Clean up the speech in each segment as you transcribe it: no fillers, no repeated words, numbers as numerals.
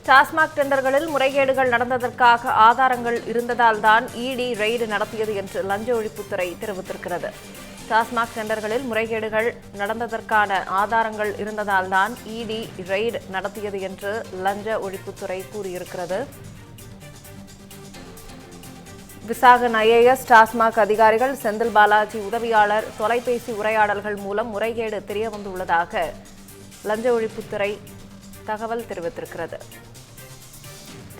டாஸ்மாக் டெண்டர்களில் முறைகேடுகள் நடந்ததற்காக ஆதாரங்கள் இருந்ததால் தான் இடி ரெய்டு நடத்தியது என்று லஞ்ச ஒழிப்புத்துறை தெரிவித்திருக்கிறது. டாஸ்மாக் டெண்டர்களில் முறைகேடுகள் நடந்ததற்கான ஆதாரங்கள் இருந்ததால் தான் இடி ரெய்டு நடத்தியது என்று லஞ்ச ஒழிப்புத்துறை கூறியிருக்கிறது. விசாகன் ஐஏஎஸ் டாஸ்மாக் அதிகாரிகள் செந்தில் பாலாஜி உதவியாளர் தொலைபேசி உரையாடல்கள் மூலம் முறைகேடு தெரியவந்துள்ளதாக லஞ்ச ஒழிப்புத்துறை தகவல் தெரிவித்திருக்கிறது.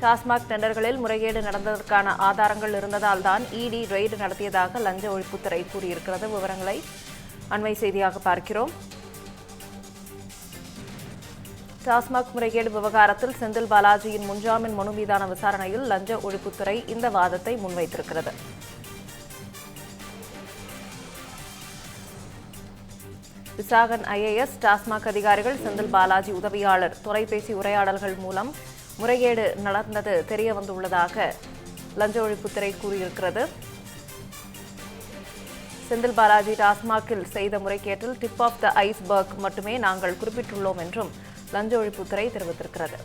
டாஸ்மாக் டெண்டர்களில் முறைகேடு நடந்ததற்கான ஆதாரங்கள் இருந்ததால் தான் இடி ரெய்டு நடத்தியதாக லஞ்ச ஒழிப்புத்துறை கூறியிருக்கிறது. விவரங்களை அண்மை செய்தியாக பார்க்கிறோம். டாஸ்மாக் முறைகேடு விவகாரத்தில் செந்தில் பாலாஜியின் முன்ஜாமீன் மனு மீதான விசாரணையில் லஞ்ச ஒழிப்புத்துறை இந்த வாதத்தை முன்வைத்திருக்கிறது. விசாகன் ஐஏஎஸ் டாஸ்மாக் அதிகாரிகள் செந்தில் பாலாஜி உதவியாளர் தொலைபேசி உரையாடல்கள் மூலம் முறைகேடு நடந்தது தெரிய வந்துள்ளதாக லஞ்ச ஒழிப்புத்துறை கூறியிருக்கிறது. செந்தில் பாலாஜி டாஸ்மாகில் செய்த முறைகேட்டில் டிப் ஆஃப் த ஐஸ்பர்க் மட்டுமே நாங்கள் குறிப்பிட்டுள்ளோம் என்றும் லஞ்ச ஒழிப்புத்துறை தெரிவித்திருக்கிறது.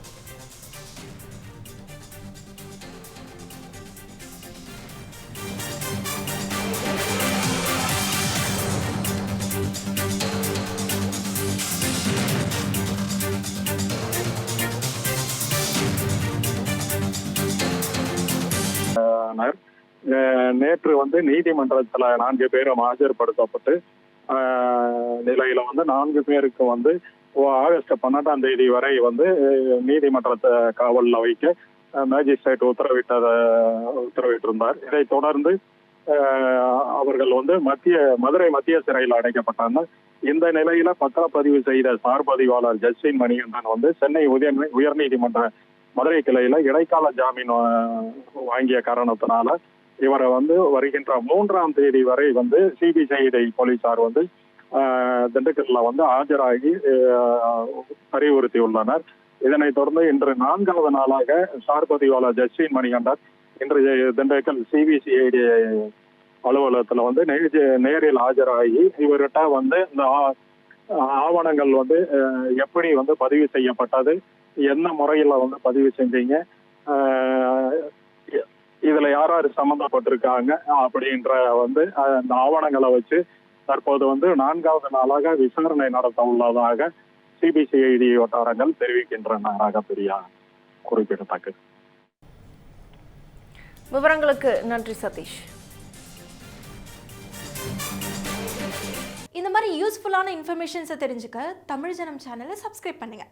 நேற்று நீதிமன்றத்தில் 4 பேரும் ஆஜர்படுத்தப்பட்டு நிலையில 4 பேருக்கு ஆகஸ்ட் 12ஆம் தேதி வரை நீதிமன்றத்தை காவலில் வைக்க மேஜிஸ்ட்ரேட் உத்தரவிட்டிருந்தார். இதை தொடர்ந்து அவர்கள் மதுரை மத்திய சிறையில் அடைக்கப்பட்டாங்க. இந்த நிலையில பத்திரப்பதிவு செய்த சார்பதிவாளர் ஜஸ்டின் மணிகண்டன் சென்னை உயர்நீதிமன்ற மதுரை கிளையில இடைக்கால ஜாமீன் வாங்கிய காரணத்தினால இவரை வருகின்ற 3ஆம் தேதி வரை சிபிசிஐடி போலீசார் திண்டுக்கல்ல ஆஜராகி அறிவுறுத்தியுள்ளனர். இதனைத் தொடர்ந்து இன்று 4வது நாளாக சார்பதிவாளர் ஜஸ்டின் மணிகண்டன் இன்று திண்டுக்கல் சிபிசிஐடி அலுவலகத்துல நேரில் ஆஜராகி இவர்கிட்ட இந்த ஆவணங்கள் எப்படி பதிவு செய்யப்பட்டது, என்ன முறையில பதிவு செஞ்சீங்க, இதுல யார் சம்பந்தப்பட்டிருக்காங்க அப்படின்ற அந்த ஆவணங்களை வச்சு தற்போது 4வது நாளாக விசாரணை நடத்த உள்ளதாக சிபிசிஐடி வட்டாரங்கள் தெரிவிக்கின்றன. பிரியா குறிப்பிடத்தக்கது. விவரங்களுக்கு நன்றி சதீஷ். இந்த மாதிரி யூஸ்ஃபுல்லான இன்ஃபர்மேஷன்ஸை தெரிஞ்சுக்க தமிழ் ஜனம் சேனலை சப்ஸ்கிரைப் பண்ணுங்க.